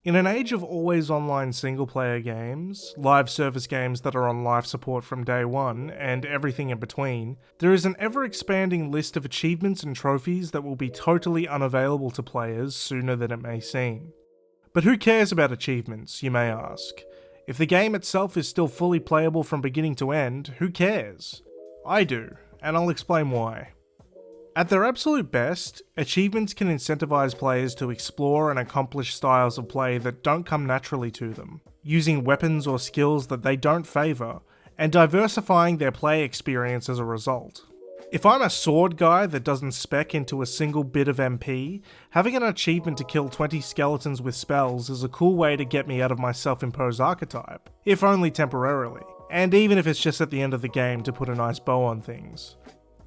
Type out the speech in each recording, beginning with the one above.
In an age of always online single-player games, live service games that are on life support from day one, and everything in between, there is an ever-expanding list of achievements and trophies that will be totally unavailable to players sooner than it may seem. But who cares about achievements, you may ask? If the game itself is still fully playable from beginning to end, who cares? I do, and I'll explain why. At their absolute best, achievements can incentivize players to explore and accomplish styles of play that don't come naturally to them, using weapons or skills that they don't favour, and diversifying their play experience as a result. If I'm a sword guy that doesn't spec into a single bit of MP, having an achievement to kill 20 skeletons with spells is a cool way to get me out of my self-imposed archetype, if only temporarily, and even if it's just at the end of the game to put a nice bow on things.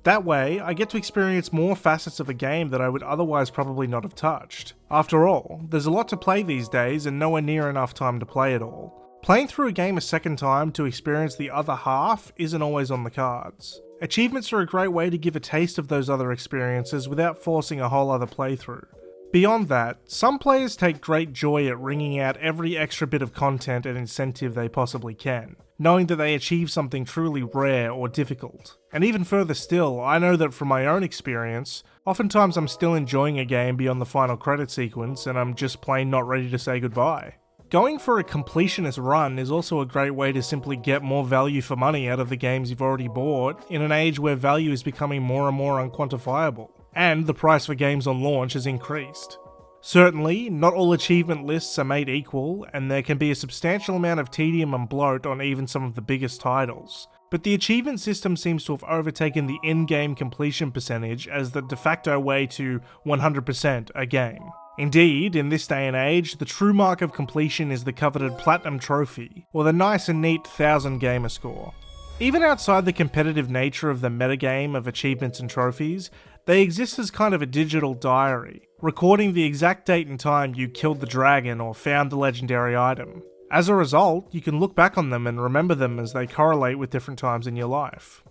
That way, I get to experience more facets of a game that I would otherwise probably not have touched. After all, there's a lot to play these days and nowhere near enough time to play it all. Playing through a game a second time to experience the other half isn't always on the cards. Achievements are a great way to give a taste of those other experiences without forcing a whole other playthrough. Beyond that, some players take great joy at wringing out every extra bit of content and incentive they possibly can, knowing that they achieve something truly rare or difficult. And even further still, I know that from my own experience, oftentimes I'm still enjoying a game beyond the final credit sequence and I'm just plain not ready to say goodbye. Going for a completionist run is also a great way to simply get more value for money out of the games you've already bought in an age where value is becoming more and more unquantifiable, and the price for games on launch has increased. Certainly, not all achievement lists are made equal, and there can be a substantial amount of tedium and bloat on even some of the biggest titles, but the achievement system seems to have overtaken the in-game completion percentage as the de facto way to 100% a game. Indeed, in this day and age, the true mark of completion is the coveted Platinum Trophy, or the nice and neat 1000 gamer score. Even outside the competitive nature of the metagame of achievements and trophies, they exist as kind of a digital diary, recording the exact date and time you killed the dragon or found the legendary item. As a result, you can look back on them and remember them as they correlate with different times in your life.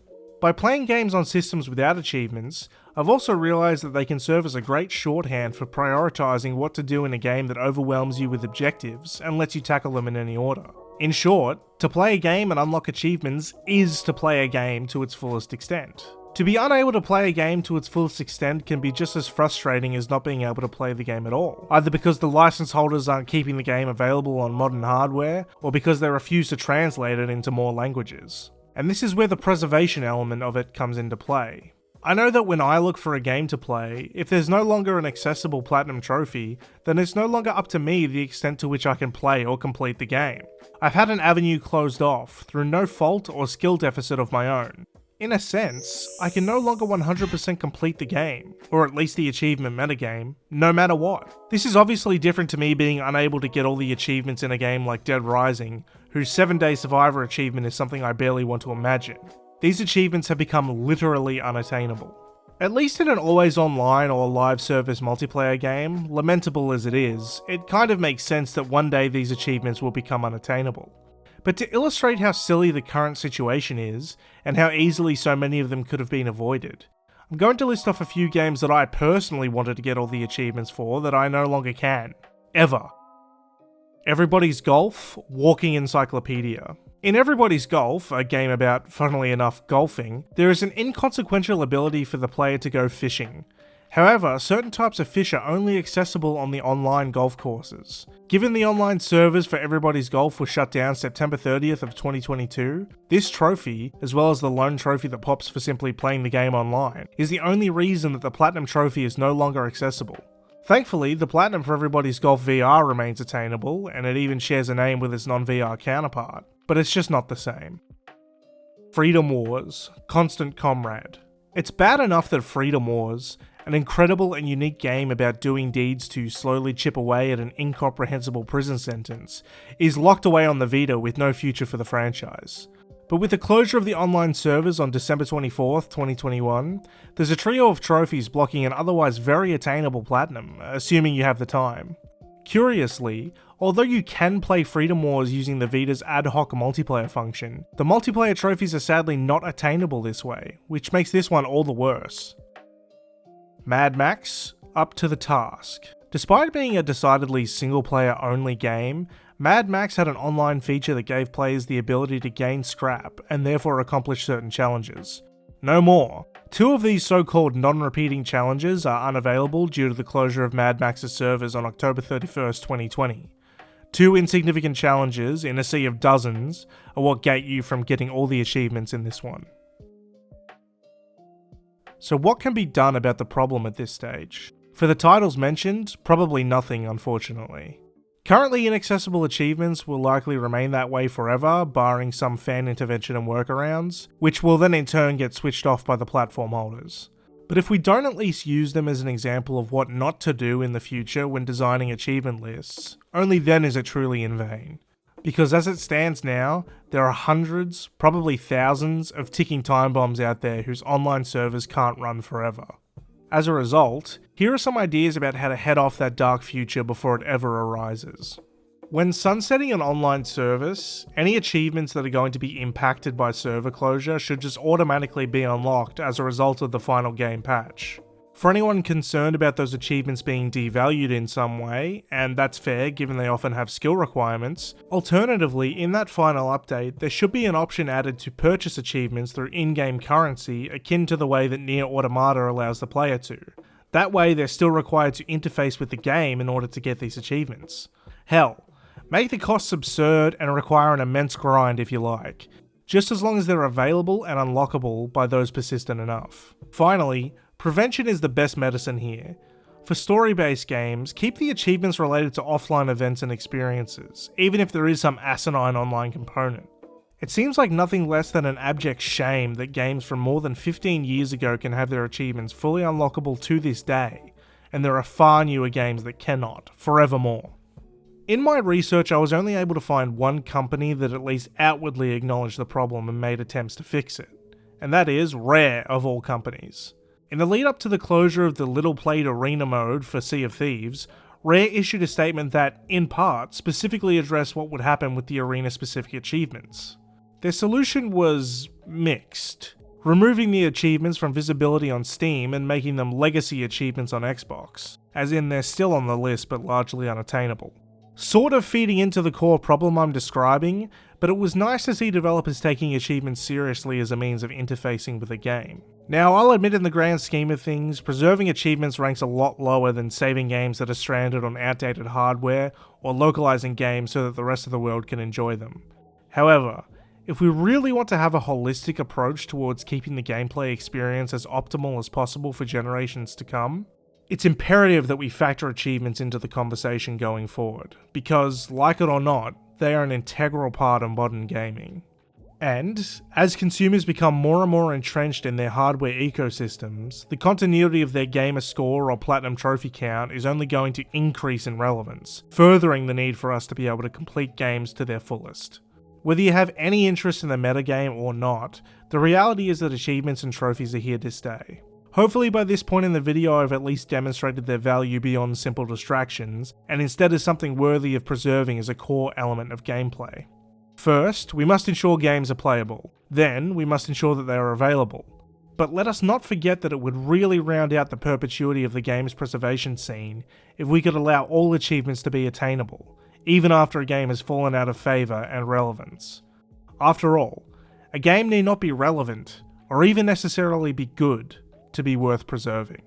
By playing games on systems without achievements, I've also realised that they can serve as a great shorthand for prioritising what to do in a game that overwhelms you with objectives and lets you tackle them in any order. In short, to play a game and unlock achievements is to play a game to its fullest extent. To be unable to play a game to its fullest extent can be just as frustrating as not being able to play the game at all, either because the license holders aren't keeping the game available on modern hardware, or because they refuse to translate it into more languages. And this is where the preservation element of it comes into play. I know that when I look for a game to play, if there's no longer an accessible Platinum Trophy, then it's no longer up to me the extent to which I can play or complete the game. I've had an avenue closed off, through no fault or skill deficit of my own. In a sense, I can no longer 100% complete the game, or at least the achievement metagame, no matter what. This is obviously different to me being unable to get all the achievements in a game like Dead Rising, whose 7-day survivor achievement is something I barely want to imagine. These achievements have become literally unattainable. At least in an always online or live service multiplayer game, lamentable as it is, it kind of makes sense that one day these achievements will become unattainable. But to illustrate how silly the current situation is, and how easily so many of them could have been avoided, I'm going to list off a few games that I personally wanted to get all the achievements for that I no longer can. Ever. Everybody's Golf, Walking Encyclopedia. In Everybody's Golf, a game about, funnily enough, golfing, there is an inconsequential ability for the player to go fishing. However, certain types of fish are only accessible on the online golf courses. Given the online servers for Everybody's Golf were shut down September 30th of 2022, this trophy, as well as the lone trophy that pops for simply playing the game online, is the only reason that the Platinum Trophy is no longer accessible. Thankfully, the Platinum for Everybody's Golf VR remains attainable, and it even shares a name with its non-VR counterpart, but it's just not the same. Freedom Wars, Constant Comrade. It's bad enough that Freedom Wars, an incredible and unique game about doing deeds to slowly chip away at an incomprehensible prison sentence, is locked away on the Vita with no future for the franchise. But with the closure of the online servers on December 24th, 2021, there's a trio of trophies blocking an otherwise very attainable Platinum, assuming you have the time. Curiously, although you can play Freedom Wars using the Vita's ad hoc multiplayer function, the multiplayer trophies are sadly not attainable this way, which makes this one all the worse. Mad Max, Up to the Task. Despite being a decidedly single-player only game, Mad Max had an online feature that gave players the ability to gain scrap and therefore accomplish certain challenges. No more. 2 of these so-called non-repeating challenges are unavailable due to the closure of Mad Max's servers on October 31st, 2020. 2 insignificant challenges in a sea of dozens are what gate you from getting all the achievements in this one. So what can be done about the problem at this stage? For the titles mentioned, probably nothing, unfortunately. Currently inaccessible achievements will likely remain that way forever, barring some fan intervention and workarounds, which will then in turn get switched off by the platform holders. But if we don't at least use them as an example of what not to do in the future when designing achievement lists, only then is it truly in vain. Because as it stands now, there are hundreds, probably thousands, of ticking time bombs out there whose online servers can't run forever. As a result, here are some ideas about how to head off that dark future before it ever arises. When sunsetting an online service, any achievements that are going to be impacted by server closure should just automatically be unlocked as a result of the final game patch. For anyone concerned about those achievements being devalued in some way, and that's fair given they often have skill requirements, alternatively in that final update there should be an option added to purchase achievements through in-game currency akin to the way that Nier Automata allows the player to. That way they're still required to interface with the game in order to get these achievements. Hell, make the costs absurd and require an immense grind if you like, just as long as they're available and unlockable by those persistent enough. Finally, prevention is the best medicine here. For story-based games, keep the achievements related to offline events and experiences, even if there is some asinine online component. It seems like nothing less than an abject shame that games from more than 15 years ago can have their achievements fully unlockable to this day, and there are far newer games that cannot, forevermore. In my research, I was only able to find one company that at least outwardly acknowledged the problem and made attempts to fix it, and that is Rare of all companies. In the lead up to the closure of the little played arena mode for Sea of Thieves, Rare issued a statement that, in part, specifically addressed what would happen with the arena-specific achievements. Their solution was mixed, removing the achievements from visibility on Steam and making them legacy achievements on Xbox, as in they're still on the list but largely unattainable. Sort of feeding into the core problem I'm describing, but it was nice to see developers taking achievements seriously as a means of interfacing with a game. Now, I'll admit in the grand scheme of things, preserving achievements ranks a lot lower than saving games that are stranded on outdated hardware or localizing games so that the rest of the world can enjoy them. However, if we really want to have a holistic approach towards keeping the gameplay experience as optimal as possible for generations to come, it's imperative that we factor achievements into the conversation going forward, because, like it or not, they are an integral part of modern gaming. And, as consumers become more and more entrenched in their hardware ecosystems, the continuity of their gamer score or platinum trophy count is only going to increase in relevance, furthering the need for us to be able to complete games to their fullest. Whether you have any interest in the metagame or not, the reality is that achievements and trophies are here to stay. Hopefully by this point in the video I've at least demonstrated their value beyond simple distractions, and instead is something worthy of preserving as a core element of gameplay. First, we must ensure games are playable. Then, we must ensure that they are available. But let us not forget that it would really round out the perpetuity of the game's preservation scene if we could allow all achievements to be attainable, even after a game has fallen out of favour and relevance. After all, a game need not be relevant, or even necessarily be good, to be worth preserving.